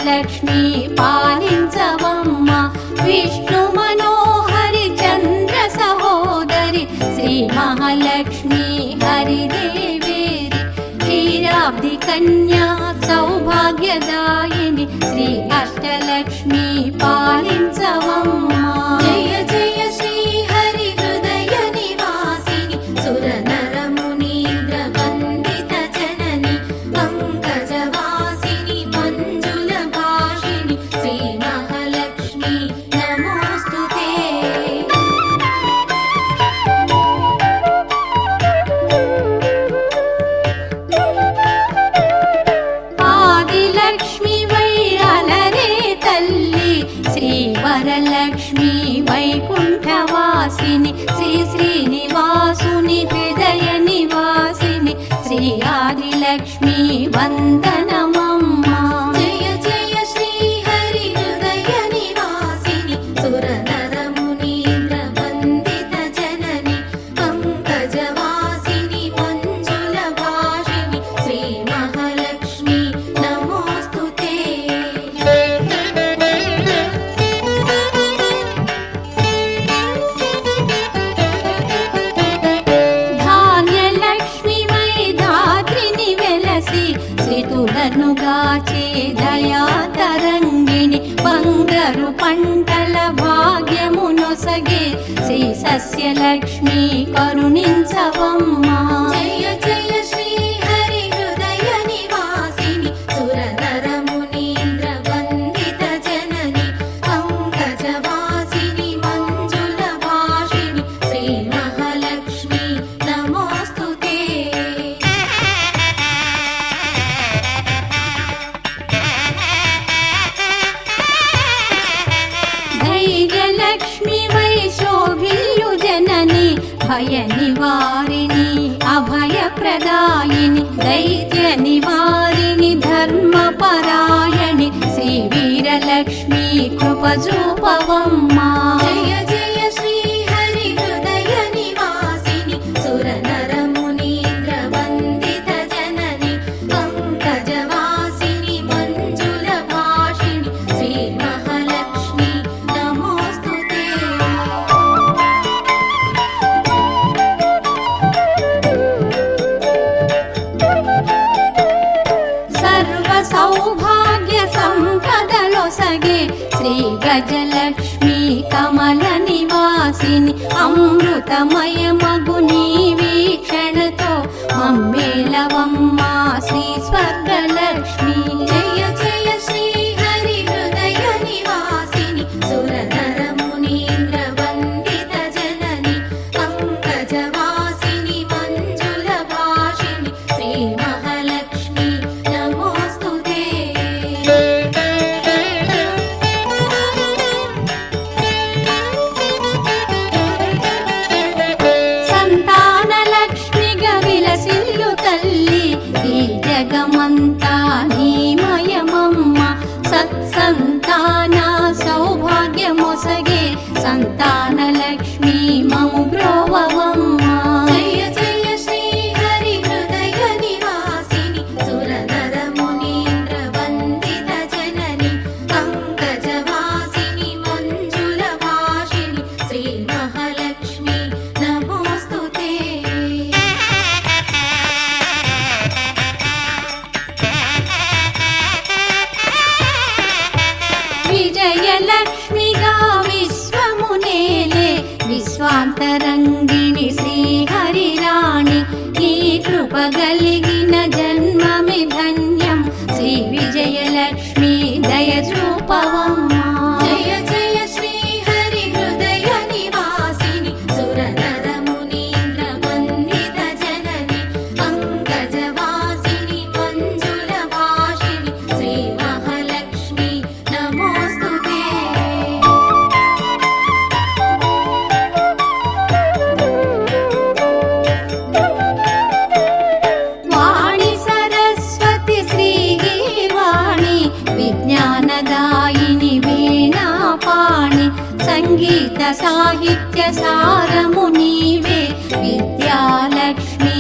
అష్టలక్ష్మి పాలించవమ్మ విష్ణు మనోహరి చంద్ర సహోదరి శ్రీ మహాలక్ష్మి హరిదేవేరి క్షీరాబ్ది కన్యా సౌభాగ్యదాయిని శ్రీ అష్టలక్ష్మి పాలించవమ్మ జయ జయ శ్రీ హరి హృదయ నివాసిని సుర నర మునీంద్ర వందిత జనని పంకజవాసిని మంజుల భాషిణి శ్రీ మహాలక్ష్మి నమోస్తుతే ఆదిలక్ష్మి వైరాలరే తల్లి శ్రీ వరలక్ష్మి వైకుంఠవాసిని శ్రీ శ్రీనివాసుని హృదయ నివాసిని శ్రీ ఆదిలక్ష్మి వందనమమ్మ జయ జయ శ్రీ హరి హృదయ నివాసిని సుర నర మునీంద్ర వందిత జనని పంకజవాసిని మంజుల భాషిణి శ్రీ మహాలక్ష్మి నమోస్తుతే ధాన్యలక్ష్మి వైధాత్రిని వెలసి శ్రీతులను గాచే దయా తరంగిణి బంగారు పంటల భాగ్యమునొసగే శ్రీ సస్యలక్ష్మి కరుణించవమ్మ జయ జయ శ్రీ హరి హృదయ నివాసిని సుర నర మునీంద్ర వందిత జనని పంకజవాసిని మంజుల భాషిణి శ్రీ మహాలక్ష్మి నమోస్తుతే ధైర్యలక్ష్మి వైశోభిల్యు జనని భయ నివారిణి అభయ ప్రదాయిని దైత్య నివారిణి ధర్మపరాయణి శ్రీ వీరలక్ష్మి కృపజూపవమ్మ జయ జయ శ్రీ హరి హృదయ నివాసిని సుర నర మునీంద్ర వందిత జనని పంకజవాసిని మంజుల భాషిణి శ్రీ మహాలక్ష్మి నమోస్తుతే సర్వ సౌభాగ్య సంపదలొసగే శ్రీ గజలక్ష్మి కమల నివాసిని అమృతమయమగు నీ వీక్షణతో మమ్మేలవమ్మ శ్రీ స్వర్గలక్ష్మి జయ జయ శ్రీ హరి హృదయ నివాసిని సుర నర మునీంద్ర వందిత జనని పంకజవాసిని మంజుల భాషిణి శ్రీ మహాలక్ష్మి నమోస్తుతే సంతానలక్ష్మిగా విలసిల్లు తల్లి ఈ జగమంతా నీమయమమ్మ సత్సంతాన సౌభాగ్యమొసగే సంతానలక్ష్మి మము బ్రోవవమ్మ జయ జయ శ్రీ హరి హృదయ నివాసిని సుర నర మునీంద్ర వందిత జనని పంకజవాసిని మంజుల భాషిణి శ్రీ మహాలక్ష్మి నమోస్తుతే విజయలక్ష్మిగా విశ్వమునేలే విశ్వాంతరంగిణి శ్రీహరిరాణి నీ కృప కలిగిన జన్మమి ధన్యం శ్రీ విజయలక్ష్మి దయచూపవమ్మ జయ జయ శ్రీ హరి హృదయ నివాసిని సుర నర మునీంద్ర వందిత జనని పంకజవాసిని మంజుల భాషిణి శ్రీ మహాలక్ష్మి నమోస్తుతే వాణి సరస్వతి శ్రీగీర్వాణి విజ్ఞానదాయిని వీణాపాణి సంగీత సాహిత్య సారము నీవే విద్యాలక్ష్మి